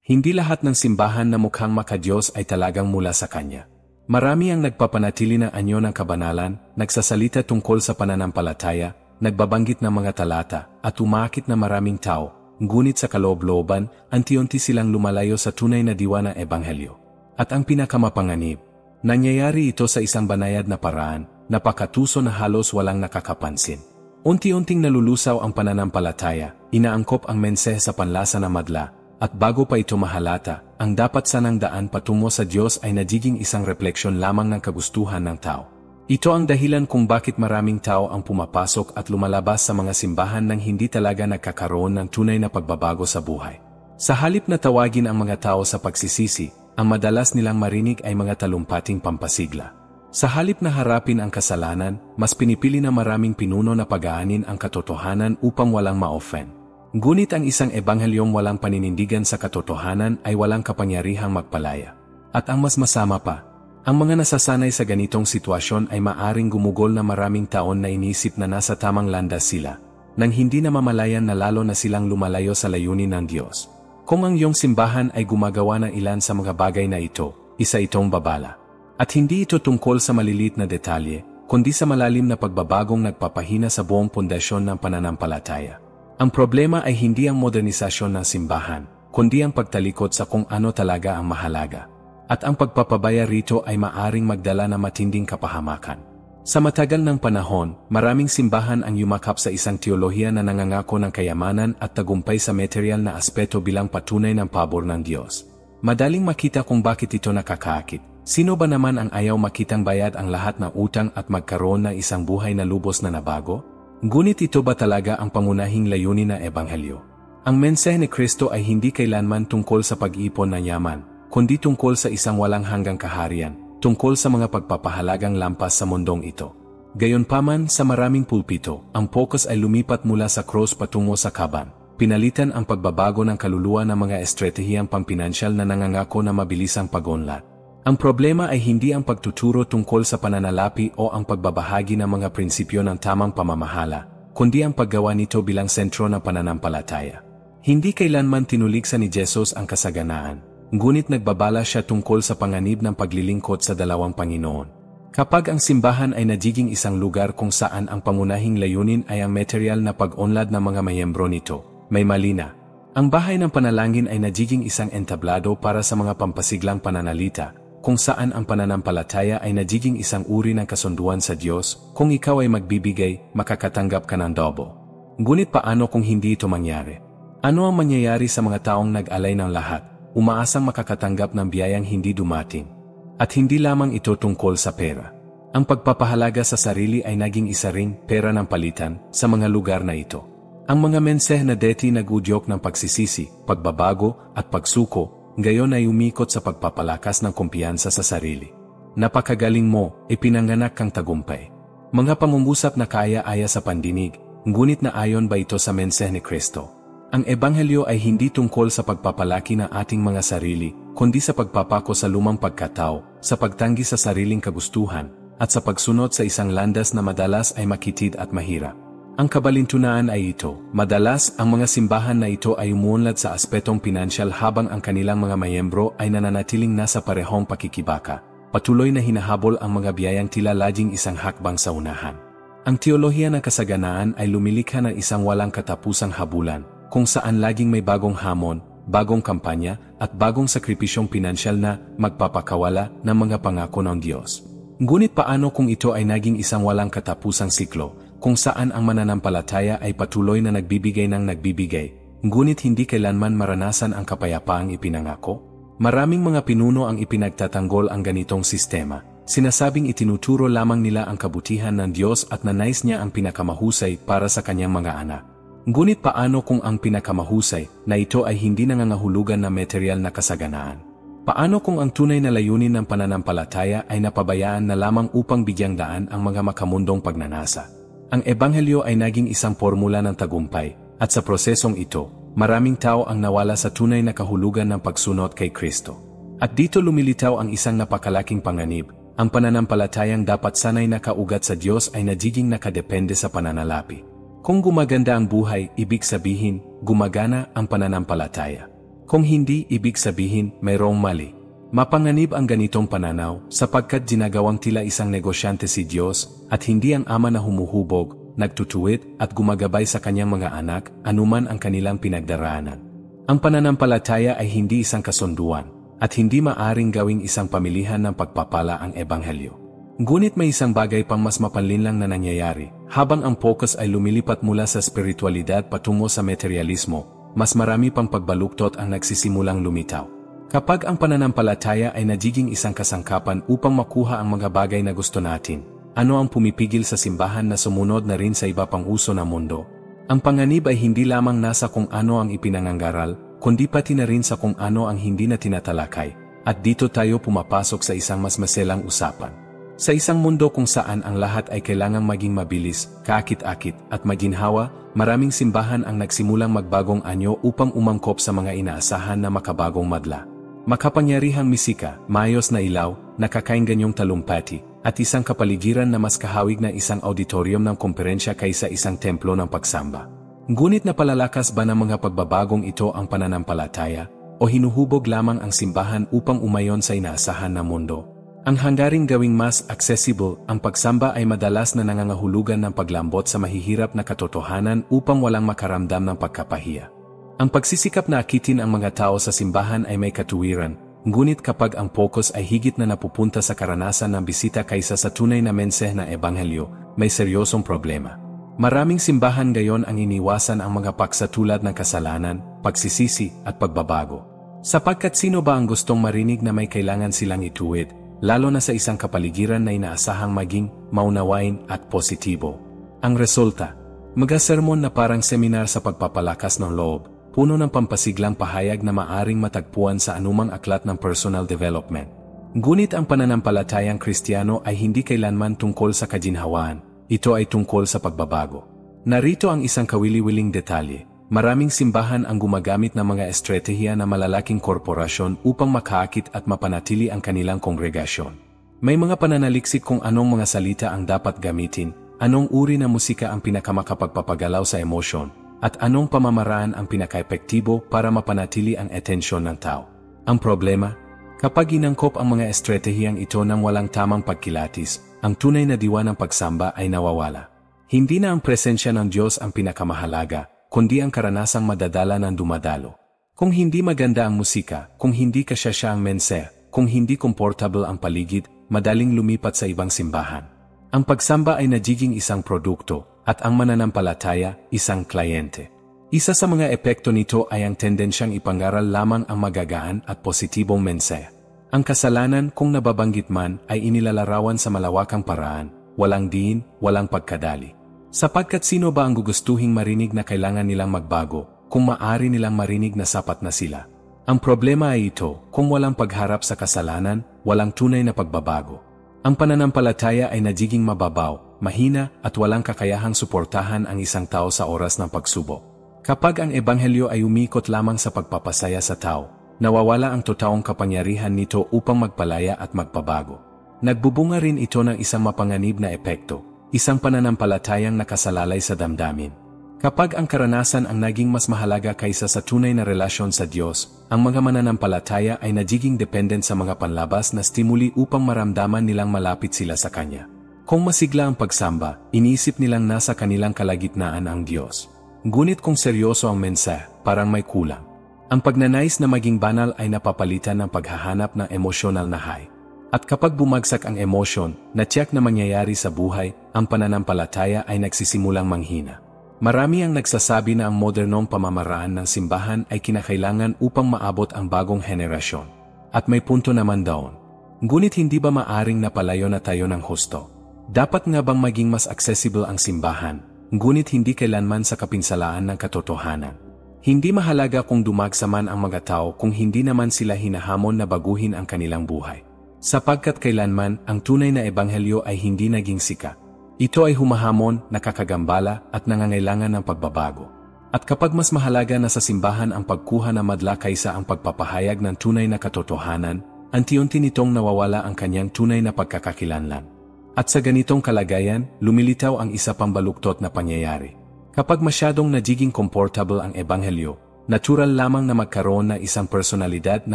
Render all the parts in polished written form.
Hindi lahat ng simbahan na mukhang makadiyos ay talagang mula sa Kanya. Marami ang nagpapanatili ng anyo ng kabanalan, nagsasalita tungkol sa pananampalataya, nagbabanggit ng mga talata, at umaakit na maraming tao, ngunit sa kaloob-looban, unti-unti silang lumalayo sa tunay na diwa ng Ebanghelyo. At ang pinakamapanganib, nangyayari ito sa isang banayad na paraan, napakatuso na halos walang nakakapansin. Unti-unting nalulusaw ang pananampalataya, inaangkop ang mensahe sa panlasa na madla, at bago pa ito mahalata, ang dapat sanang daan patungo sa Diyos ay nagiging isang refleksyon lamang ng kagustuhan ng tao. Ito ang dahilan kung bakit maraming tao ang pumapasok at lumalabas sa mga simbahan nang hindi talaga nagkakaroon ng tunay na pagbabago sa buhay. Sa halip na tawagin ang mga tao sa pagsisisi, ang madalas nilang marinig ay mga talumpating pampasigla. Sa halip na harapin ang kasalanan, mas pinipili na maraming pinuno na pagaanin ang katotohanan upang walang ma-offend. Ngunit ang isang ebanghelyong walang paninindigan sa katotohanan ay walang kapangyarihang magpalaya. At ang mas masama pa, ang mga nasasanay sa ganitong sitwasyon ay maaring gumugol na maraming taon na inisip na nasa tamang landas sila, nang hindi na mamalayan na lalo na silang lumalayo sa layunin ng Diyos. Kung ang iyong simbahan ay gumagawa ng ilan sa mga bagay na ito, isa itong babala. At hindi ito tungkol sa maliliit na detalye, kundi sa malalim na pagbabagong nagpapahina sa buong pundasyon ng pananampalataya. Ang problema ay hindi ang modernisasyon ng simbahan, kundi ang pagtalikod sa kung ano talaga ang mahalaga. At ang pagpapabaya rito ay maaring magdala ng matinding kapahamakan. Sa matagal ng panahon, maraming simbahan ang yumakap sa isang teolohiya na nangangako ng kayamanan at tagumpay sa material na aspeto bilang patunay ng pabor ng Diyos. Madaling makita kung bakit ito nakakaakit. Sino ba naman ang ayaw makitang bayad ang lahat ng utang at magkaroon ng isang buhay na lubos na nabago? Ngunit ito ba talaga ang pangunahing layunin ng Ebanghelyo? Ang mensahe ni Kristo ay hindi kailanman tungkol sa pag-iipon ng yaman, kundi tungkol sa isang walang hanggang kaharian, tungkol sa mga pagpapahalagang lampas sa mundong ito. Gayunpaman, sa maraming pulpito, ang focus ay lumipat mula sa cross patungo sa kaban. Pinalitan ang pagbabago ng kaluluwa ng mga estratehiyang pampinansyal na nangangako na mabilisang pag-unlad. Ang problema ay hindi ang pagtuturo tungkol sa pananalapi o ang pagbabahagi ng mga prinsipyo ng tamang pamamahala, kundi ang paggawa nito bilang sentro ng pananampalataya. Hindi kailanman tinuligsa ni Jesus ang kasaganaan, ngunit nagbabala siya tungkol sa panganib ng paglilingkod sa dalawang Panginoon. Kapag ang simbahan ay nagiging isang lugar kung saan ang pangunahing layunin ay ang material na pag-unlad ng mga mayembro nito, may mali na. Ang bahay ng panalangin ay nagiging isang entablado para sa mga pampasiglang pananalita, kung saan ang pananampalataya ay nagiging isang uri ng kasunduan sa Diyos. Kung ikaw ay magbibigay, makakatanggap ka ng dobo. Ngunit paano kung hindi ito mangyari? Ano ang mangyayari sa mga taong nag-alay ng lahat, umaasang makakatanggap ng biyayang hindi dumating? At hindi lamang ito tungkol sa pera. Ang pagpapahalaga sa sarili ay naging isa ring pera ng palitan sa mga lugar na ito. Ang mga mensahe na deti nag-udyok ng pagsisisi, pagbabago, at pagsuko, ngayon ay umikot sa pagpapalakas ng kumpiyansa sa sarili. Napakagaling mo, ipinanganak kang tagumpay. Mga pangungusap na kaya-aya sa pandinig, ngunit naayon ba ito sa mensahe ni Kristo? Ang Ebanghelyo ay hindi tungkol sa pagpapalaki ng ating mga sarili, kundi sa pagpapako sa lumang pagkatao, sa pagtanggi sa sariling kagustuhan, at sa pagsunod sa isang landas na madalas ay makitid at mahirap. Ang kabalintunaan ay ito, madalas ang mga simbahan na ito ay umuunlad sa aspetong pinansyal habang ang kanilang mga mayembro ay nananatiling nasa parehong pakikibaka. Patuloy na hinahabol ang mga biyayang tila laging isang hakbang sa unahan. Ang teolohiya ng kasaganaan ay lumilikha ng isang walang katapusang habulan, kung saan laging may bagong hamon, bagong kampanya, at bagong sakripisyong pinansyal na magpapakawala ng mga pangako ng Diyos. Ngunit paano kung ito ay naging isang walang katapusang siklo, kung saan ang mananampalataya ay patuloy na nagbibigay ng nagbibigay, ngunit hindi kailanman maranasan ang kapayapaang ipinangako? Maraming mga pinuno ang ipinagtatanggol ang ganitong sistema. Sinasabing itinuturo lamang nila ang kabutihan ng Diyos at nanais niya ang pinakamahusay para sa kanyang mga anak. Ngunit paano kung ang pinakamahusay na ito ay hindi nangangahulugan ng material na kasaganaan? Paano kung ang tunay na layunin ng pananampalataya ay napabayaan na lamang upang bigyang daan ang mga makamundong pagnanasa? Ang Ebanghelyo ay naging isang formula ng tagumpay, at sa prosesong ito, maraming tao ang nawala sa tunay na kahulugan ng pagsunod kay Kristo. At dito lumilitaw ang isang napakalaking panganib, ang pananampalatayang dapat sanay nakaugat sa Diyos ay nagiging nakadepende sa pananalapi. Kung gumaganda ang buhay, ibig sabihin, gumagana ang pananampalataya. Kung hindi, ibig sabihin, mayroong mali. Mapanganib ang ganitong pananaw sapagkat ginagawang tila isang negosyante si Diyos at hindi ang ama na humuhubog, nagtutuwid at gumagabay sa kanyang mga anak anuman ang kanilang pinagdaraanan. Ang pananampalataya ay hindi isang kasunduan at hindi maaring gawing isang pamilihan ng pagpapala ang ebanghelyo. Ngunit may isang bagay pang mas mapanlinlang na nangyayari habang ang focus ay lumilipat mula sa spiritualidad patungo sa materialismo, mas marami pang pagbaluktot ang nagsisimulang lumitaw. Kapag ang pananampalataya ay nagiging isang kasangkapan upang makuha ang mga bagay na gusto natin, ano ang pumipigil sa simbahan na sumunod na rin sa iba pang uso ng mundo? Ang panganib ay hindi lamang nasa kung ano ang ipinangangaral, kundi pati na rin sa kung ano ang hindi na tinatalakay, at dito tayo pumapasok sa isang mas maselang usapan. Sa isang mundo kung saan ang lahat ay kailangang maging mabilis, kaakit-akit, at maginhawa, maraming simbahan ang nagsimulang magbagong anyo upang umangkop sa mga inaasahan na makabagong madla. Makapangyarihang misika, maayos na ilaw, nakakainganyong talumpati, at isang kapaligiran na mas kahawig na isang auditorium ng komperensya kaysa isang templo ng pagsamba. Ngunit napalalakas ba ng mga pagbabagong ito ang pananampalataya, o hinuhubog lamang ang simbahan upang umayon sa inaasahan na mundo? Ang hanggaring gawing mas accessible, ang pagsamba ay madalas na nangangahulugan ng paglambot sa mahihirap na katotohanan upang walang makaramdam ng pagkapahiya. Ang pagsisikap na akitin ang mga tao sa simbahan ay may katuwiran, ngunit kapag ang focus ay higit na napupunta sa karanasan ng bisita kaysa sa tunay na mensahe na ebanghelyo, may seryosong problema. Maraming simbahan ngayon ang iniwasan ang mga paksa tulad ng kasalanan, pagsisisi, at pagbabago. Sapagkat sino ba ang gustong marinig na may kailangan silang ituwid, lalo na sa isang kapaligiran na inaasahang maging maunawain at positibo? Ang resulta, mga-sermon na parang seminar sa pagpapalakas ng loob, puno ng pampasiglang pahayag na maaring matagpuan sa anumang aklat ng personal development. Ngunit ang pananampalatayang Kristiyano ay hindi kailanman tungkol sa kaginhawaan, ito ay tungkol sa pagbabago. Narito ang isang kawili-wiling detalye. Maraming simbahan ang gumagamit ng mga estratehiya na malalaking korporasyon upang makaakit at mapanatili ang kanilang kongregasyon. May mga pananaliksik kung anong mga salita ang dapat gamitin, anong uri na musika ang pinakamakapagpapagalaw sa emosyon, at anong pamamaraan ang pinaka-epektibo para mapanatili ang atensyon ng tao. Ang problema, kapag inangkop ang mga estratehiyang ito ng walang tamang pagkilatis, ang tunay na diwa ng pagsamba ay nawawala. Hindi na ang presensya ng Diyos ang pinakamahalaga, kundi ang karanasang madadala ng dumadalo. Kung hindi maganda ang musika, kung hindi kasyasya ang mensahe, kung hindi komportable ang paligid, madaling lumipat sa ibang simbahan. Ang pagsamba ay nagiging isang produkto, at ang mananampalataya, isang kliyente. Isa sa mga epekto nito ay ang tendensyang ipangaral lamang ang magagaan at positibong mensahe. Ang kasalanan, kung nababanggit man, ay inilalarawan sa malawakang paraan, walang diin, walang pagkadali. Sapagkat sino ba ang gugustuhing marinig na kailangan nilang magbago, kung maaari nilang marinig na sapat na sila? Ang problema ay ito, kung walang pagharap sa kasalanan, walang tunay na pagbabago. Ang pananampalataya ay nagiging mababaw, mahina at walang kakayahang suportahan ang isang tao sa oras ng pagsubok. Kapag ang ebanghelyo ay umikot lamang sa pagpapasaya sa tao, nawawala ang totoong kapangyarihan nito upang magpalaya at magpabago. Nagbubunga rin ito ng isang mapanganib na epekto, isang pananampalatayang nakasalalay sa damdamin. Kapag ang karanasan ang naging mas mahalaga kaysa sa tunay na relasyon sa Diyos, ang mga mananampalataya ay nagiging dependent sa mga panlabas na stimuli upang maramdaman nilang malapit sila sa Kanya. Kung masigla ang pagsamba, iniisip nilang nasa kanilang kalagitnaan ang Diyos. Ngunit kung seryoso ang mensahe, parang may kulang. Ang pagnanais na maging banal ay napapalitan ng paghahanap ng emosyonal na high. At kapag bumagsak ang emosyon, na tiyak na mangyayari sa buhay, ang pananampalataya ay nagsisimulang manghina. Marami ang nagsasabi na ang modernong pamamaraan ng simbahan ay kinakailangan upang maabot ang bagong henerasyon. At may punto naman daon. Ngunit hindi ba maaring napalayo na tayo ng husto? Dapat nga bang maging mas accessible ang simbahan, ngunit hindi kailanman sa kapinsalaan ng katotohanan? Hindi mahalaga kung dumagsa man ang mga tao kung hindi naman sila hinahamon na baguhin ang kanilang buhay. Sapagkat kailanman ang tunay na ebanghelyo ay hindi naging sikat. Ito ay humahamon, nakakagambala at nangangailangan ng pagbabago. At kapag mas mahalaga na sa simbahan ang pagkuha ng madla kaysa ang pagpapahayag ng tunay na katotohanan, unti-unti nitong nawawala ang kanyang tunay na pagkakakilanlan. At sa ganitong kalagayan, lumilitaw ang isa pang baluktot na pangyayari. Kapag masyadong nagiging comfortable ang ebanghelyo, Natural lamang na magkaroon na isang personalidad na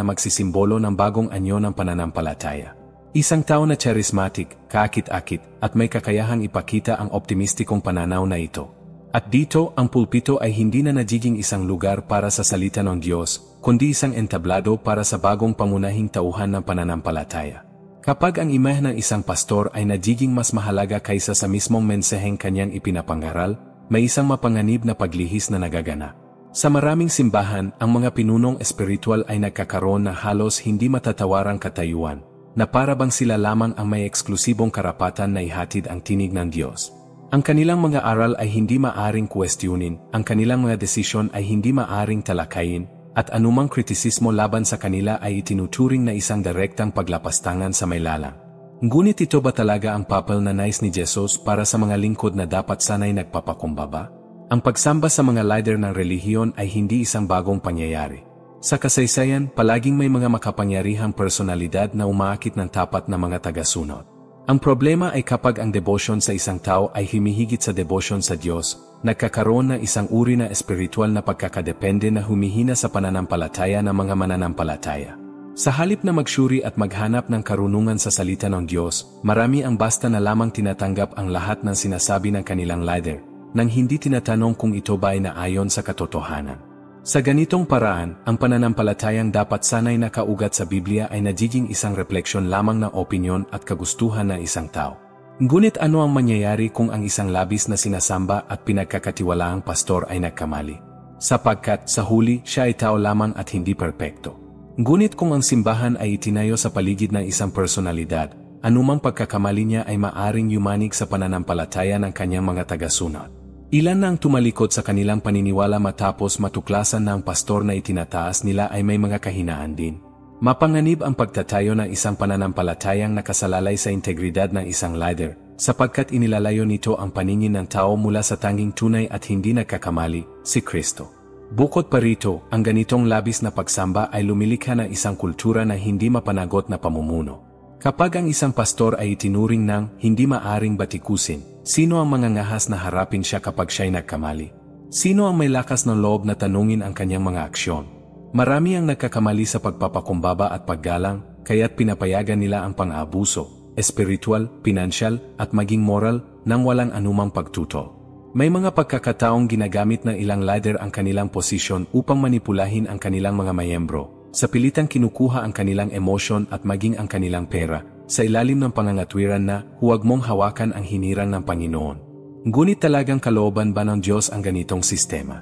magsisimbolo ng bagong anyo ng pananampalataya. Isang tao na charismatic, kaakit-akit, at may kakayahang ipakita ang optimistikong pananaw na ito. At dito, ang pulpito ay hindi na nagiging isang lugar para sa salita ng Diyos, kundi isang entablado para sa bagong pangunahing tauhan ng pananampalataya. Kapag ang imahe ng isang pastor ay nagiging mas mahalaga kaysa sa mismong mensaheng kanyang ipinapangaral, may isang mapanganib na paglihis na nagaganap. Sa maraming simbahan, ang mga pinunong espiritual ay nagkakaroon na halos hindi matatawarang katayuan, na para bang sila lamang ang may eksklusibong karapatan na ihatid ang tinig ng Diyos. Ang kanilang mga aral ay hindi maaring kwestiyonin, ang kanilang mga desisyon ay hindi maaring talakayin, at anumang kritisismo laban sa kanila ay itinuturing na isang direktang paglapastangan sa may lalang. Ngunit ito ba talaga ang papel na nais ni Jesus para sa mga lingkod na dapat sanay nagpapakumbaba? Ang pagsamba sa mga leader ng relihiyon ay hindi isang bagong pangyayari. Sa kasaysayan, palaging may mga makapangyarihang personalidad na umaakit ng tapat na mga tagasunod. Ang problema ay kapag ang debosyon sa isang tao ay humihigit sa debosyon sa Diyos, nagkakaroon na isang uri na espiritual na pagkakadepende na humihina sa pananampalataya ng mga mananampalataya. Sa halip na magsyuri at maghanap ng karunungan sa salita ng Diyos, marami ang basta na lamang tinatanggap ang lahat ng sinasabi ng kanilang leader, nang hindi tinatanong kung ito ba ay naayon sa katotohanan. Sa ganitong paraan, ang pananampalatayang dapat sanay nakaugat sa Biblia ay nagiging isang refleksyon lamang ng opinyon at kagustuhan ng isang tao. Ngunit ano ang mangyayari kung ang isang labis na sinasamba at pinagkakatiwalaang pastor ay nagkamali? Sapagkat sa huli siya ay tao lamang at hindi perpekto. Ngunit kung ang simbahan ay itinayo sa paligid ng isang personalidad, anumang pagkakamali niya ay maaring yumanig sa pananampalataya ng kanyang mga tagasunod. Ilan na ang tumalikod sa kanilang paniniwala matapos matuklasan na ang pastor na itinataas nila ay may mga kahinaan din. Mapanganib ang pagtatayo ng isang pananampalatayang nakasalalay sa integridad ng isang leader, sapagkat inilalayo nito ang paningin ng tao mula sa tanging tunay at hindi nagkakamali, si Kristo. Bukod pa rito, ang ganitong labis na pagsamba ay lumilikha ng isang kultura na hindi mapanagot na pamumuno. Kapag ang isang pastor ay itinuring ng hindi maaring batikusin, sino ang mga ngahas na harapin siya kapag siya'y nagkamali? Sino ang may lakas ng loob na tanungin ang kanyang mga aksyon? Marami ang nagkakamali sa pagpapakumbaba at paggalang, kaya't pinapayagan nila ang pang-aabuso, espiritual, pinansyal, at maging moral, nang walang anumang pagtutol. May mga pagkakataong ginagamit ng ilang leader ang kanilang posisyon upang manipulahin ang kanilang mga miyembro. Sa pilitang kinukuha ang kanilang emosyon at maging ang kanilang pera, sa ilalim ng pangangatwiran na huwag mong hawakan ang hinirang ng Panginoon. Ngunit talagang kalooban ba ng Diyos ang ganitong sistema?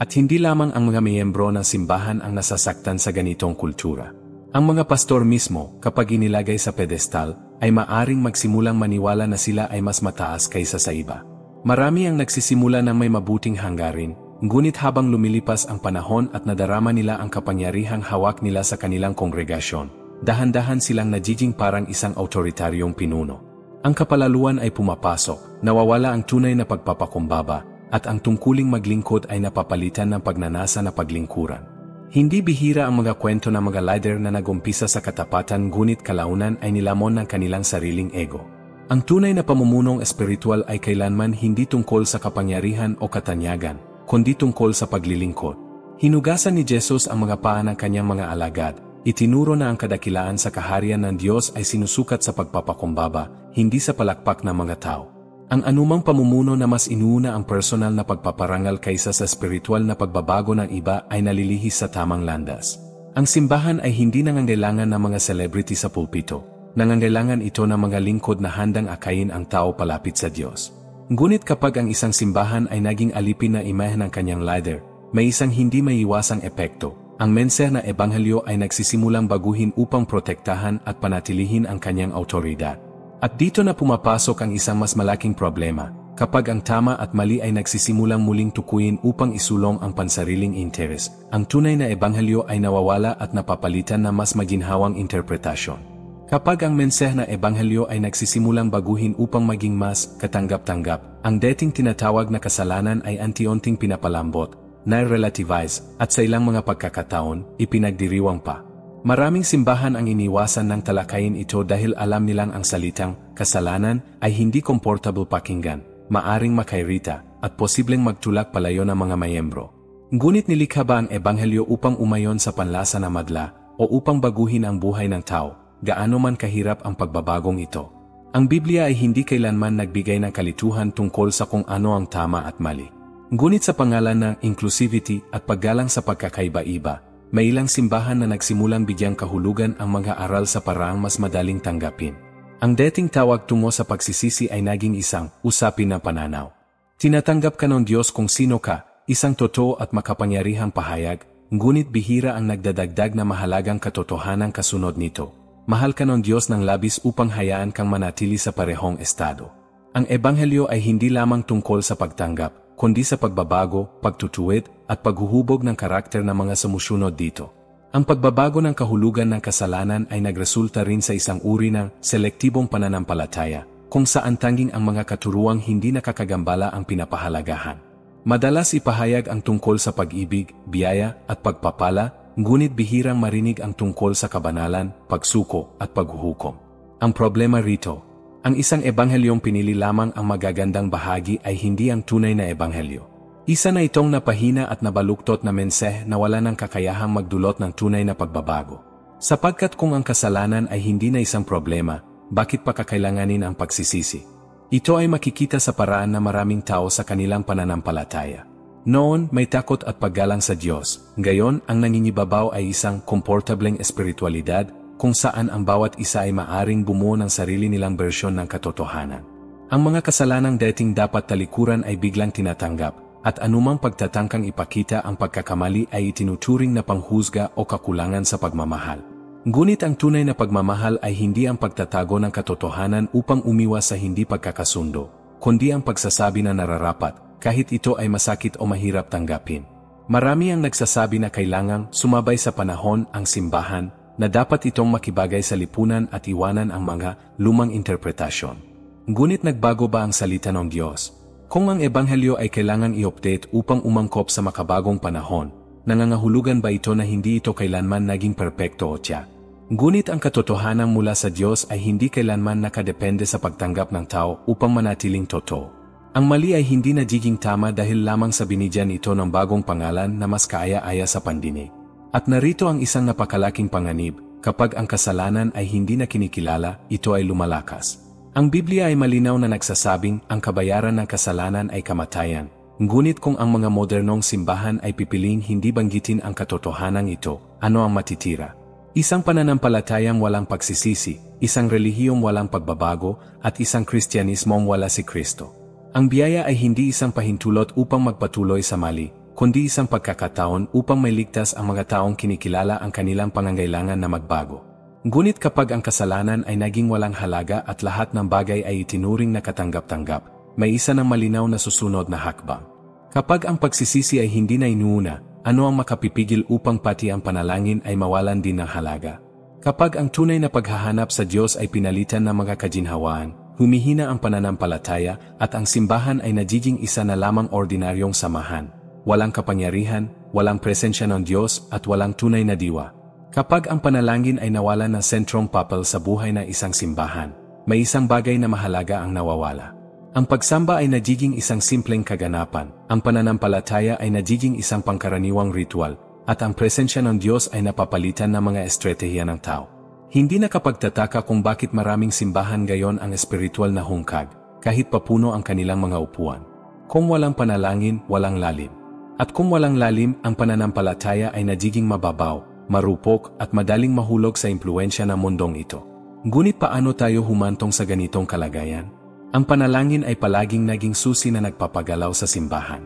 At hindi lamang ang mga miyembro ng simbahan ang nasasaktan sa ganitong kultura. Ang mga pastor mismo, kapag inilagay sa pedestal, ay maaring magsimulang maniwala na sila ay mas mataas kaysa sa iba. Marami ang nagsisimula ng may mabuting hanggarin, ngunit habang lumilipas ang panahon at nadarama nila ang kapangyarihang hawak nila sa kanilang kongregasyon, dahan-dahan silang nagiging parang isang autoritaryong pinuno. Ang kapalaluan ay pumapasok, nawawala ang tunay na pagpapakumbaba, at ang tungkuling maglingkod ay napapalitan ng pagnanasa na paglingkuran. Hindi bihira ang mga kwento ng mga leader na nagumpisa sa katapatan ngunit kalaunan ay nilamon ng kanilang sariling ego. Ang tunay na pamumunong espiritual ay kailanman hindi tungkol sa kapangyarihan o katanyagan, kundi tungkol sa paglilingkod. Hinugasan ni Jesus ang mga paa ng kanyang mga alagad, itinuro na ang kadakilaan sa kaharian ng Diyos ay sinusukat sa pagpapakumbaba, hindi sa palakpak ng mga tao. Ang anumang pamumuno na mas inuuna ang personal na pagpaparangal kaysa sa spiritual na pagbabago ng iba ay nalilihis sa tamang landas. Ang simbahan ay hindi nangangailangan ng mga celebrity sa pulpito. Nangangailangan ito ng mga lingkod na handang akayin ang tao palapit sa Diyos. Ngunit kapag ang isang simbahan ay naging alipin na imahe ng kanyang leader, may isang hindi maiiwasang epekto. Ang mensahe na ebanghelyo ay nagsisimulang baguhin upang protektahan at panatilihin ang kanyang autoridad. At dito na pumapasok ang isang mas malaking problema, kapag ang tama at mali ay nagsisimulang muling tukuyin upang isulong ang pansariling interes, ang tunay na ebanghelyo ay nawawala at napapalitan na mas maginhawang interpretasyon. Kapag ang mensahe na ebanghelyo ay nagsisimulang baguhin upang maging mas katanggap-tanggap, ang dating tinatawag na kasalanan ay anti-unting pinapalambot, na-relativize, at sa ilang mga pagkakataon, ipinagdiriwang pa. Maraming simbahan ang iniwasan ng talakayin ito dahil alam nilang ang salitang kasalanan ay hindi komportable pakinggan, maaring makairita, at posibleng magtulak palayo ng mga miyembro. Ngunit nilikha ba ang ebanghelyo upang umayon sa panlasa na madla o upang baguhin ang buhay ng tao, gaano man kahirap ang pagbabagong ito? Ang Biblia ay hindi kailanman nagbigay ng kalituhan tungkol sa kung ano ang tama at mali. Ngunit sa pangalan ng inclusivity at paggalang sa pagkakaiba-iba, may ilang simbahan na nagsimulang bigyang kahulugan ang mga aral sa paraang mas madaling tanggapin. Ang dating tawag tungo sa pagsisisi ay naging isang usapin na pananaw. Tinatanggap ka ng Diyos kung sino ka, isang totoo at makapangyarihang pahayag, ngunit bihira ang nagdadagdag na mahalagang katotohanan kasunod nito. Mahal ka ng Diyos ng labis upang hayaan kang manatili sa parehong estado. Ang ebanghelyo ay hindi lamang tungkol sa pagtanggap, kundi sa pagbabago, pagtutuwid, at paghuhubog ng karakter ng mga sumusunod dito. Ang pagbabago ng kahulugan ng kasalanan ay nagresulta rin sa isang uri ng selektibong pananampalataya, kung saan tanging ang mga katuruang hindi nakakagambala ang pinapahalagahan. Madalas ipahayag ang tungkol sa pag-ibig, biyaya, at pagpapala, ngunit bihirang marinig ang tungkol sa kabanalan, pagsuko, at paghuhukom. Ang problema rito, ang isang ebanghelyong pinili lamang ang magagandang bahagi ay hindi ang tunay na ebanghelyo. Isa na itong napahina at nabaluktot na mensahe na wala ng kakayahang magdulot ng tunay na pagbabago. Sapagkat kung ang kasalanan ay hindi na isang problema, bakit pa kakailanganin ang pagsisisi? Ito ay makikita sa paraan na maraming tao sa kanilang pananampalataya. Noon, may takot at paggalang sa Diyos. Ngayon, ang nangingibabaw ay isang komportableng espiritualidad kung saan ang bawat isa ay maaring bumuo ng sarili nilang bersyon ng katotohanan. Ang mga kasalanang dating dapat talikuran ay biglang tinatanggap, at anumang pagtatangkang ipakita ang pagkakamali ay itinuturing na panghusga o kakulangan sa pagmamahal. Ngunit ang tunay na pagmamahal ay hindi ang pagtatago ng katotohanan upang umiwas sa hindi pagkakasundo, kundi ang pagsasabi na nararapat, kahit ito ay masakit o mahirap tanggapin. Marami ang nagsasabi na kailangang sumabay sa panahon ang simbahan, na dapat itong makibagay sa lipunan at iwanan ang mga lumang interpretasyon. Ngunit nagbago ba ang salita ng Diyos? Kung ang ebanghelyo ay kailangang i-update upang umangkop sa makabagong panahon, nangangahulugan ba ito na hindi ito kailanman naging perpekto o tiyak? Ngunit ang katotohanan mula sa Diyos ay hindi kailanman nakadepende sa pagtanggap ng tao upang manatiling totoo. Ang mali ay hindi nagiging tama dahil lamang sa binigyan ito ng bagong pangalan na mas kaaya-aya sa pandinig. At narito ang isang napakalaking panganib, kapag ang kasalanan ay hindi na kinikilala, ito ay lumalakas. Ang Biblia ay malinaw na nagsasabing ang kabayaran ng kasalanan ay kamatayan. Ngunit kung ang mga modernong simbahan ay pipiling hindi banggitin ang katotohanan ito, ano ang matitira? Isang pananampalatayang walang pagsisisi, isang relihiyong walang pagbabago, at isang Kristyanismong wala si Kristo. Ang biyaya ay hindi isang pahintulot upang magpatuloy sa mali, kundi isang pagkakataon upang may ligtas ang mga taong kinikilala ang kanilang pangangailangan na magbago. Ngunit kapag ang kasalanan ay naging walang halaga at lahat ng bagay ay itinuring na katanggap-tanggap, may isa ng malinaw na susunod na hakbang. Kapag ang pagsisisi ay hindi na inuuna, ano ang makapipigil upang pati ang panalangin ay mawalan din ng halaga? Kapag ang tunay na paghahanap sa Diyos ay pinalitan ng mga kaginhawaan, humihina ang pananampalataya at ang simbahan ay nagiging isa na lamang ordinaryong samahan. Walang kapangyarihan, walang presensya ng Diyos at walang tunay na diwa. Kapag ang panalangin ay nawalan ng sentrong papel sa buhay ng isang simbahan, may isang bagay na mahalaga ang nawawala. Ang pagsamba ay nagiging isang simpleng kaganapan, ang pananampalataya ay nagiging isang pangkaraniwang ritual, at ang presensya ng Diyos ay napapalitan ng mga estratehiya ng tao. Hindi nakapagtataka kung bakit maraming simbahan ngayon ang espiritual na hungkag, kahit papuno ang kanilang mga upuan. Kung walang panalangin, walang lalim. At kung walang lalim, ang pananampalataya ay nagiging mababaw, marupok at madaling mahulog sa impluensya ng mundong ito. Ngunit paano tayo humantong sa ganitong kalagayan? Ang panalangin ay palaging naging susi na nagpapagalaw sa simbahan.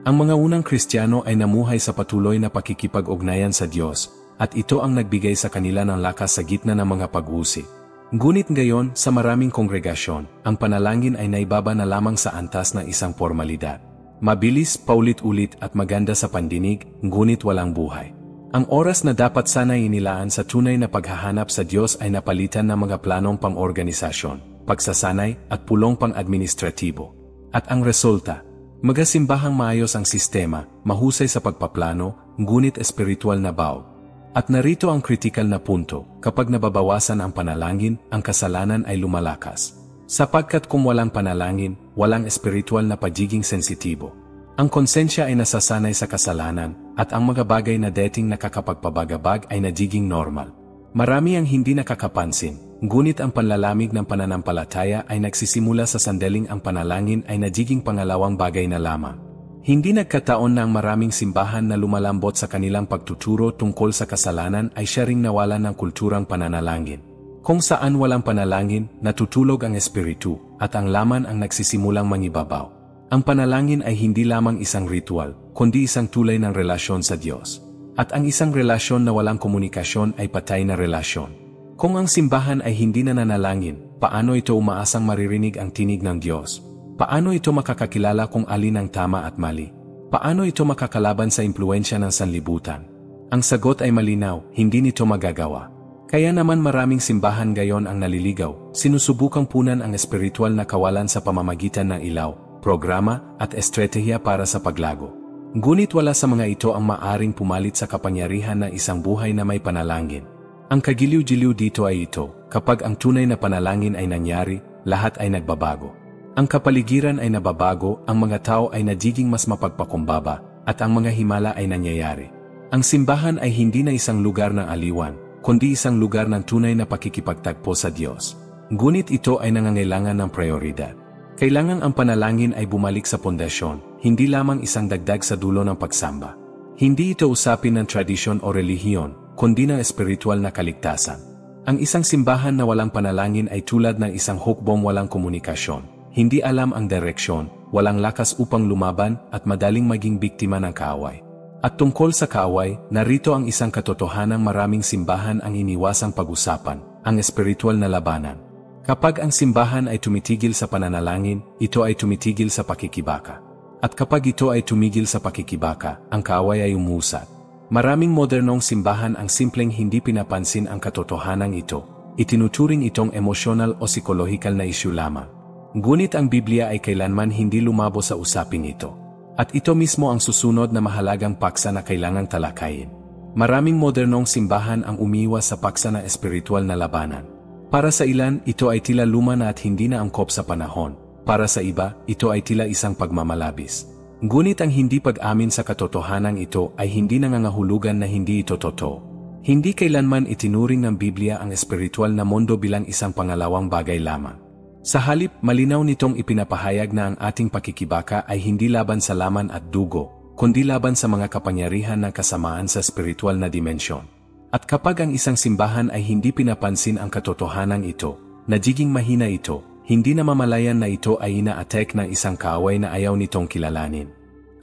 Ang mga unang Kristiyano ay namuhay sa patuloy na pakikipag-ugnayan sa Diyos, at ito ang nagbigay sa kanila ng lakas sa gitna ng mga pag-uusig. Ngunit ngayon, sa maraming kongregasyon, ang panalangin ay naibaba na lamang sa antas ng isang formalidad. Mabilis, paulit-ulit at maganda sa pandinig, ngunit walang buhay. Ang oras na dapat sana inilaan sa tunay na paghahanap sa Diyos ay napalitan ng mga planong pang-organisasyon, pagsasanay at pulong pang-administratibo. At ang resulta, magasimbahang maayos ang sistema, mahusay sa pagpaplano, ngunit espiritual na baog. At narito ang kritikal na punto, kapag nababawasan ang panalangin, ang kasalanan ay lumalakas. Sapagkat kung walang panalangin, walang espiritual na pagiging sensitibo. Ang konsensya ay nasasanay sa kasalanan, at ang mga bagay na dating nakakapagpabagabag ay nagiging normal. Marami ang hindi nakakapansin, ngunit ang panlalamig ng pananampalataya ay nagsisimula sa sandaling ang panalangin ay nagiging pangalawang bagay na lamang. Hindi nagkataon na ang maraming simbahan na lumalambot sa kanilang pagtuturo tungkol sa kasalanan ay siya ring nawalan ng kulturang pananalangin. Kung saan walang panalangin, natutulog ang espiritu, at ang laman ang nagsisimulang mangibabaw. Ang panalangin ay hindi lamang isang ritual, kundi isang tulay ng relasyon sa Diyos. At ang isang relasyon na walang komunikasyon ay patay na relasyon. Kung ang simbahan ay hindi nananalangin, paano ito umaasang maririnig ang tinig ng Diyos? Paano ito makakakilala kung alin ang tama at mali? Paano ito makakalaban sa impluensya ng sanlibutan? Ang sagot ay malinaw, hindi nito magagawa. Kaya naman maraming simbahan gayon ang naliligaw, sinusubukang punan ang espiritual na kawalan sa pamamagitan ng ilaw, programa, at estratehiya para sa paglago. Ngunit wala sa mga ito ang maaring pumalit sa kapangyarihan ng isang buhay na may panalangin. Ang kagiliw-giliw dito ay ito, kapag ang tunay na panalangin ay nangyari, lahat ay nagbabago. Ang kapaligiran ay nababago, ang mga tao ay nagiging mas mapagpakumbaba, at ang mga himala ay nangyayari. Ang simbahan ay hindi na isang lugar ng aliwan, kundi isang lugar ng tunay na pakikipagtagpo sa Diyos. Ngunit ito ay nangangailangan ng prioridad. Kailangan ang panalangin ay bumalik sa pundasyon, hindi lamang isang dagdag sa dulo ng pagsamba. Hindi ito usapin ng tradisyon o relihiyon, kundi ng espiritual na kaligtasan. Ang isang simbahan na walang panalangin ay tulad ng isang hukbong walang komunikasyon. Hindi alam ang direksyon, walang lakas upang lumaban at madaling maging biktima ng kaaway. At tungkol sa kaaway, narito ang isang katotohanang maraming simbahan ang iniwasang pag-usapan, ang espiritual na labanan. Kapag ang simbahan ay tumitigil sa pananalangin, ito ay tumitigil sa pakikibaka. At kapag ito ay tumigil sa pakikibaka, ang kaaway ay umusad. Maraming modernong simbahan ang simpleng hindi pinapansin ang katotohanan ito. Itinuturing itong emosyonal o psikolohikal na isyu lamang. Ngunit ang Biblia ay kailanman hindi lumabo sa usaping ito. At ito mismo ang susunod na mahalagang paksa na kailangang talakayin. Maraming modernong simbahan ang umiwas sa paksa ng espiritual na labanan. Para sa ilan, ito ay tila luma na at hindi na angkop sa panahon. Para sa iba, ito ay tila isang pagmamalabis. Ngunit ang hindi pag-amin sa katotohanan ito ay hindi nangangahulugan na hindi ito totoo. Hindi kailanman itinuring ng Biblia ang espiritual na mundo bilang isang pangalawang bagay lamang. Sa halip, malinaw nitong ipinapahayag na ang ating pakikibaka ay hindi laban sa laman at dugo, kundi laban sa mga kapangyarihan ng kasamaan sa espiritual na dimensyon. At kapag ang isang simbahan ay hindi pinapansin ang katotohanan ito, nagiging mahina ito, hindi namamalayan na ito ay ina-attack ng isang kaaway na ayaw nitong kilalanin.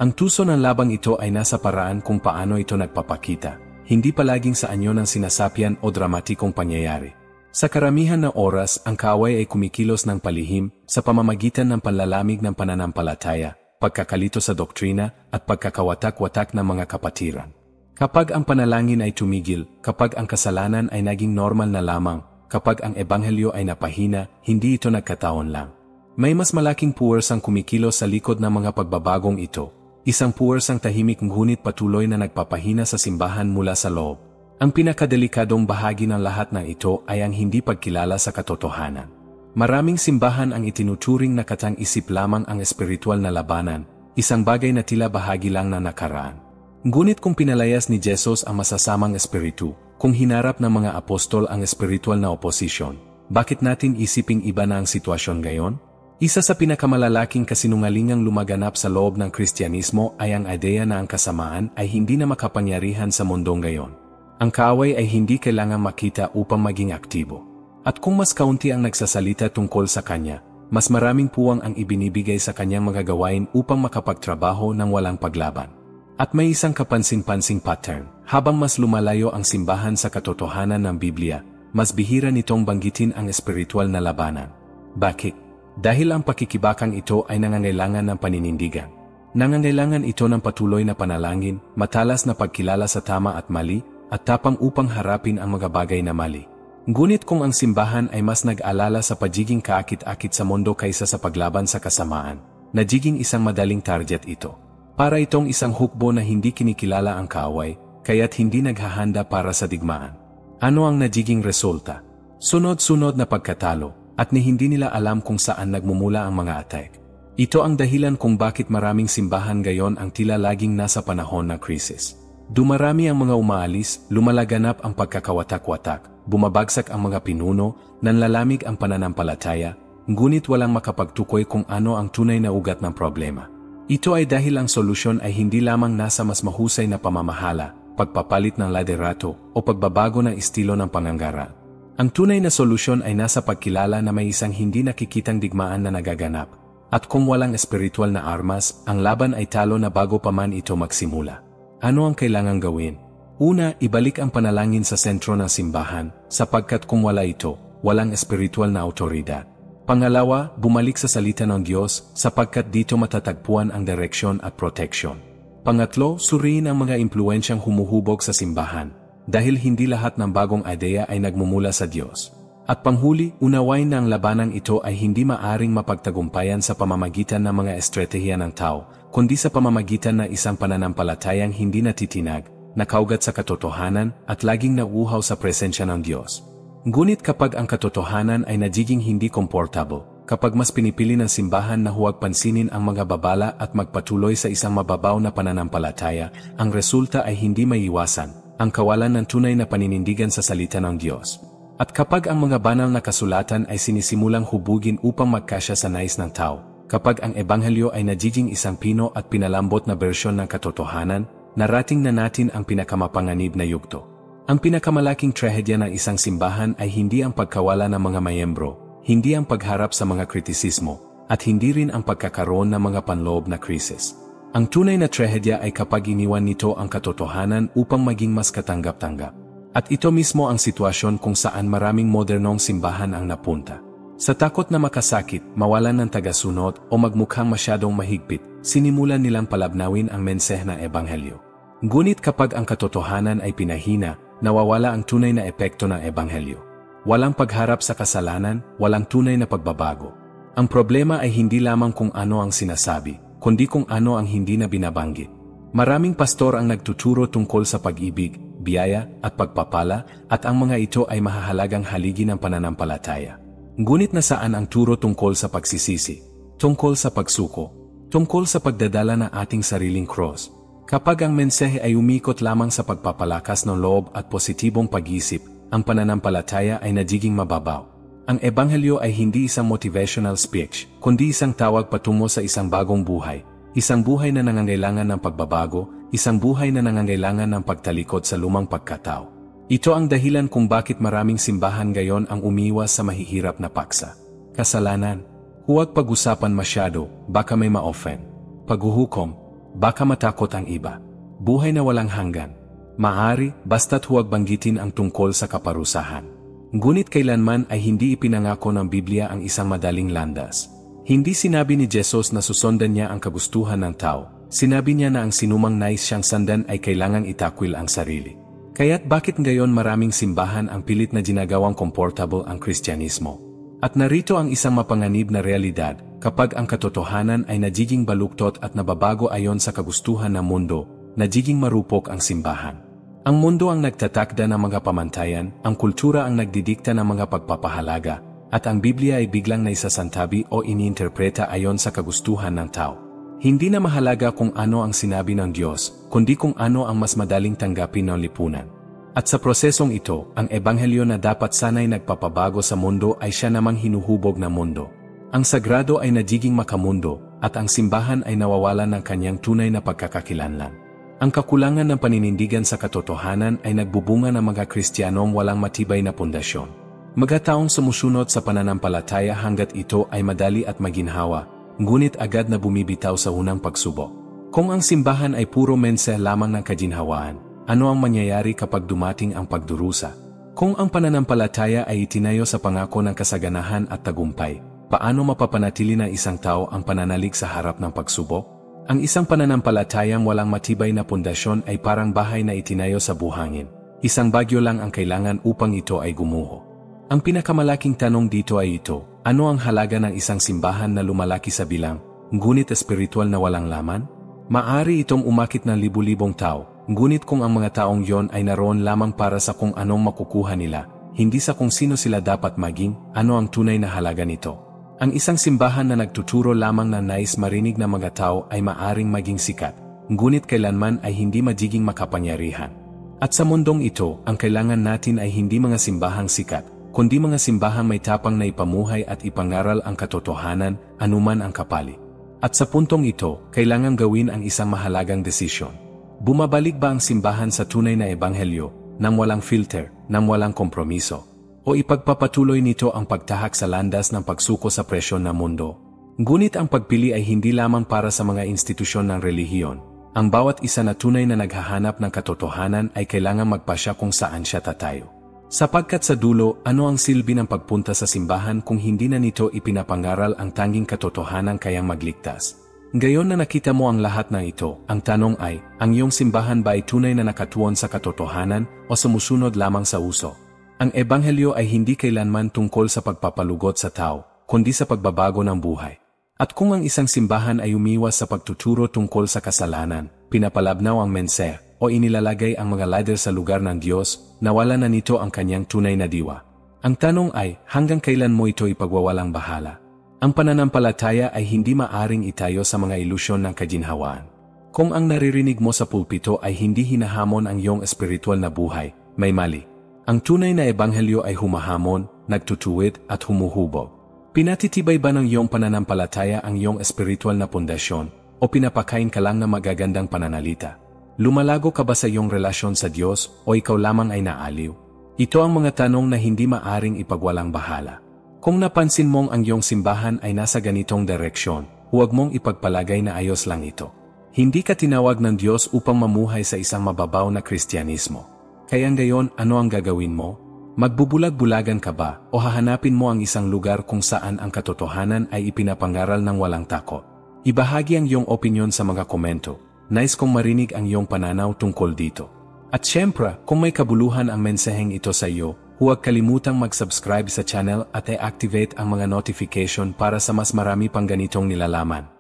Ang tuso ng labang ito ay nasa paraan kung paano ito nagpapakita, hindi palaging sa anyo ng sinasapyan o dramatikong pangyayari. Sa karamihan ng oras, ang kaaway ay kumikilos ng palihim sa pamamagitan ng panlalamig ng pananampalataya, pagkakalito sa doktrina, at pagkakawatak-watak ng mga kapatiran. Kapag ang panalangin ay tumigil, kapag ang kasalanan ay naging normal na lamang, kapag ang ebanghelyo ay napahina, hindi ito nagkataon lang. May mas malaking puwersang kumikilos sa likod ng mga pagbabagong ito. Isang puwersang tahimik ngunit patuloy na nagpapahina sa simbahan mula sa loob. Ang pinakadelikadong bahagi ng lahat ng ito ay ang hindi pagkilala sa katotohanan. Maraming simbahan ang itinuturing na katang-isip lamang ang espiritual na labanan, isang bagay na tila bahagi lang ng nakaraan. Ngunit kung pinalayas ni Jesus ang masasamang espiritu, kung hinarap ng mga apostol ang espiritual na oposisyon, bakit natin isiping iba na ang sitwasyon ngayon? Isa sa pinakamalalaking kasinungalingang lumaganap sa loob ng Kristyanismo ay ang ideya na ang kasamaan ay hindi na makapangyarihan sa mundong ngayon. Ang kaaway ay hindi kailangang makita upang maging aktibo. At kung mas kaunti ang nagsasalita tungkol sa kanya, mas maraming puwang ang ibinibigay sa kanyang mga gawain upang makapagtrabaho ng walang paglaban. At may isang kapansin-pansing pattern, habang mas lumalayo ang simbahan sa katotohanan ng Biblia, mas bihira nitong banggitin ang espiritual na labanan. Bakit? Dahil ang pakikibakang ito ay nangangailangan ng paninindigan. Nangangailangan ito ng patuloy na panalangin, matalas na pagkilala sa tama at mali, at tapang upang harapin ang mga bagay na mali. Ngunit kung ang simbahan ay mas nag-alala sa pagiging kaakit-akit sa mundo kaysa sa paglaban sa kasamaan, nagiging isang madaling target ito. Para itong isang hukbo na hindi kinikilala ang kaaway, kaya't hindi naghahanda para sa digmaan. Ano ang nagiging resulta? Sunod-sunod na pagkatalo, at ni hindi nila alam kung saan nagmumula ang mga attack. Ito ang dahilan kung bakit maraming simbahan ngayon ang tila laging nasa panahon ng krisis. Dumarami ang mga umaalis, lumalaganap ang pagkakawatak-watak, bumabagsak ang mga pinuno, nanlalamig ang pananampalataya, ngunit walang makapagtukoy kung ano ang tunay na ugat ng problema. Ito ay dahil ang solusyon ay hindi lamang nasa mas mahusay na pamamahala, pagpapalit ng liderato, o pagbabago ng estilo ng pangangaral. Ang tunay na solusyon ay nasa pagkilala na may isang hindi nakikitang digmaan na nagaganap, at kung walang espiritual na armas, ang laban ay talo na bago pa man ito magsimula. Ano ang kailangang gawin? Una, ibalik ang panalangin sa sentro ng simbahan, sapagkat kung wala ito, walang espiritual na autoridad. Pangalawa, bumalik sa salita ng Diyos, sapagkat dito matatagpuan ang direksyon at proteksyon. Pangatlo, suriin ang mga impluensyang humuhubog sa simbahan, dahil hindi lahat ng bagong ideya ay nagmumula sa Diyos. At panghuli, unawain na ang labanang ito ay hindi maaring mapagtagumpayan sa pamamagitan ng mga estratehiya ng tao, kundi sa pamamagitan ng isang pananampalatayang hindi natitinag, nakaugat sa katotohanan at laging nauuhaw sa presensya ng Diyos. Ngunit kapag ang katotohanan ay nagiging hindi komportable, kapag mas pinipili ng simbahan na huwag pansinin ang mga babala at magpatuloy sa isang mababaw na pananampalataya, ang resulta ay hindi maiiwasan, ang kawalan ng tunay na paninindigan sa salita ng Diyos. At kapag ang mga banal na kasulatan ay sinisimulang hubugin upang magkasya sa nais ng tao, kapag ang ebanghelyo ay nagiging isang pino at pinalambot na bersyon ng katotohanan, narating na natin ang pinakamapanganib na yugto. Ang pinakamalaking trahedya ng isang simbahan ay hindi ang pagkawala ng mga mayembro, hindi ang pagharap sa mga kritisismo, at hindi rin ang pagkakaroon ng mga panloob na krisis. Ang tunay na trahedya ay kapag iniwan nito ang katotohanan upang maging mas katanggap-tanggap. At ito mismo ang sitwasyon kung saan maraming modernong simbahan ang napunta. Sa takot na makasakit, mawalan ng tagasunod o magmukhang masyadong mahigpit, sinimulan nilang palabnawin ang mensahe ng ebanghelyo. Ngunit kapag ang katotohanan ay pinahina, nawawala ang tunay na epekto ng ebanghelyo. Walang pagharap sa kasalanan, walang tunay na pagbabago. Ang problema ay hindi lamang kung ano ang sinasabi, kundi kung ano ang hindi na binabanggit. Maraming pastor ang nagtuturo tungkol sa pag-ibig, biyaya, at pagpapala, at ang mga ito ay mahahalagang haligi ng pananampalataya. Ngunit nasaan ang turo tungkol sa pagsisisi, tungkol sa pagsuko, tungkol sa pagdadala ng ating sariling cross? Kapag ang mensahe ay umikot lamang sa pagpapalakas ng loob at positibong pag-isip, ang pananampalataya ay nagiging mababaw. Ang ebanghelyo ay hindi isang motivational speech, kundi isang tawag patungo sa isang bagong buhay, isang buhay na nangangailangan ng pagbabago, isang buhay na nangangailangan ng pagtalikod sa lumang pagkatao. Ito ang dahilan kung bakit maraming simbahan ngayon ang umiwas sa mahihirap na paksa. Kasalanan. Huwag pag-usapan masyado, baka may ma-offend. Paghuhukom. Baka matakot ang iba. Buhay na walang hanggan. Maari, basta't huwag banggitin ang tungkol sa kaparusahan. Ngunit kailanman ay hindi ipinangako ng Biblia ang isang madaling landas. Hindi sinabi ni Jesus na susundan niya ang kagustuhan ng tao. Sinabi niya na ang sinumang nais siyang sandan ay kailangang itakwil ang sarili. Kaya't bakit ngayon maraming simbahan ang pilit na ginagawang comfortable ang Kristyanismo? At narito ang isang mapanganib na realidad, kapag ang katotohanan ay nagiging baluktot at nababago ayon sa kagustuhan ng mundo, nagiging marupok ang simbahan. Ang mundo ang nagtatakda ng mga pamantayan, ang kultura ang nagdidikta ng mga pagpapahalaga, at ang Biblia ay biglang naisasantabi o iniinterpreta ayon sa kagustuhan ng tao. Hindi na mahalaga kung ano ang sinabi ng Diyos, kundi kung ano ang mas madaling tanggapin ng lipunan. At sa prosesong ito, ang ebanghelyo na dapat sana'y nagpapabago sa mundo ay siya namang hinuhubog ng mundo. Ang sagrado ay nagiging makamundo, at ang simbahan ay nawawalan ng kanyang tunay na pagkakakilanlan. Ang kakulangan ng paninindigan sa katotohanan ay nagbubunga ng mga Kristiyanong walang matibay na pundasyon. Magataong sumusunod sa pananampalataya hanggat ito ay madali at maginhawa, ngunit agad na bumibitaw sa unang pagsubok. Kung ang simbahan ay puro mensahe lamang ng kaginhawaan, ano ang mangyayari kapag dumating ang pagdurusa? Kung ang pananampalataya ay itinayo sa pangako ng kasaganahan at tagumpay, paano mapapanatili ng isang tao ang pananalig sa harap ng pagsubok? Ang isang pananampalatayang walang matibay na pundasyon ay parang bahay na itinayo sa buhangin. Isang bagyo lang ang kailangan upang ito ay gumuho. Ang pinakamalaking tanong dito ay ito, ano ang halaga ng isang simbahan na lumalaki sa bilang, ngunit espiritual na walang laman? Maari itong umakit ng libu-libong tao, ngunit kung ang mga taong yon ay naroon lamang para sa kung anong makukuha nila, hindi sa kung sino sila dapat maging, ano ang tunay na halaga nito? Ang isang simbahan na nagtuturo lamang na nais marinig ng mga tao ay maaring maging sikat, ngunit kailanman ay hindi magiging makapangyarihan. At sa mundong ito, ang kailangan natin ay hindi mga simbahang sikat, kundi mga simbahang may tapang na ipamuhay at ipangaral ang katotohanan, anuman ang kapalit. At sa puntong ito, kailangan gawin ang isang mahalagang desisyon. Bumabalik ba ang simbahan sa tunay na ebanghelyo, nang walang filter, nang walang kompromiso? O ipagpapatuloy nito ang pagtahak sa landas ng pagsuko sa presyon ng mundo? Ngunit ang pagpili ay hindi lamang para sa mga institusyon ng relihiyon. Ang bawat isa na tunay na naghahanap ng katotohanan ay kailangang magpasya kung saan siya tatayo. Sapagkat sa dulo, ano ang silbi ng pagpunta sa simbahan kung hindi na nito ipinapangaral ang tanging katotohanan kayang magligtas? Ngayon na nakita mo ang lahat ng ito, ang tanong ay, ang iyong simbahan ba ay tunay na nakatuon sa katotohanan o sumusunod lamang sa uso? Ang ebanghelyo ay hindi kailanman tungkol sa pagpapalugot sa tao, kundi sa pagbabago ng buhay. At kung ang isang simbahan ay umiwas sa pagtuturo tungkol sa kasalanan, pinapalabnaw ang mensahe, o inilalagay ang mga leader sa lugar ng Diyos, nawala na nito ang kanyang tunay na diwa. Ang tanong ay, hanggang kailan mo ito ipagwawalang bahala? Ang pananampalataya ay hindi maaring itayo sa mga ilusyon ng kaginhawaan. Kung ang naririnig mo sa pulpito ay hindi hinahamon ang iyong espiritual na buhay, may mali. Ang tunay na ebanghelyo ay humahamon, nagtutuwid at humuhubog. Pinatitibay ba ng iyong pananampalataya ang iyong espiritual na pundasyon o pinapakain ka lang ng magagandang pananalita? Lumalago ka ba sa iyong relasyon sa Diyos o ikaw lamang ay naaliw? Ito ang mga tanong na hindi maaring ipagwalang bahala. Kung napansin mong ang iyong simbahan ay nasa ganitong direksyon, huwag mong ipagpalagay na ayos lang ito. Hindi ka tinawag ng Diyos upang mamuhay sa isang mababaw na Kristyanismo. Kaya ngayon, ano ang gagawin mo? Magbubulag-bulagan ka ba o hahanapin mo ang isang lugar kung saan ang katotohanan ay ipinapangaral ng walang takot? Ibahagi ang iyong opinyon sa mga komento. Nais kong marinig ang iyong pananaw tungkol dito. At syempre, kung may kabuluhan ang mensaheng ito sa iyo, huwag kalimutang mag-subscribe sa channel at i-activate ang mga notification para sa mas marami pang ganitong nilalaman.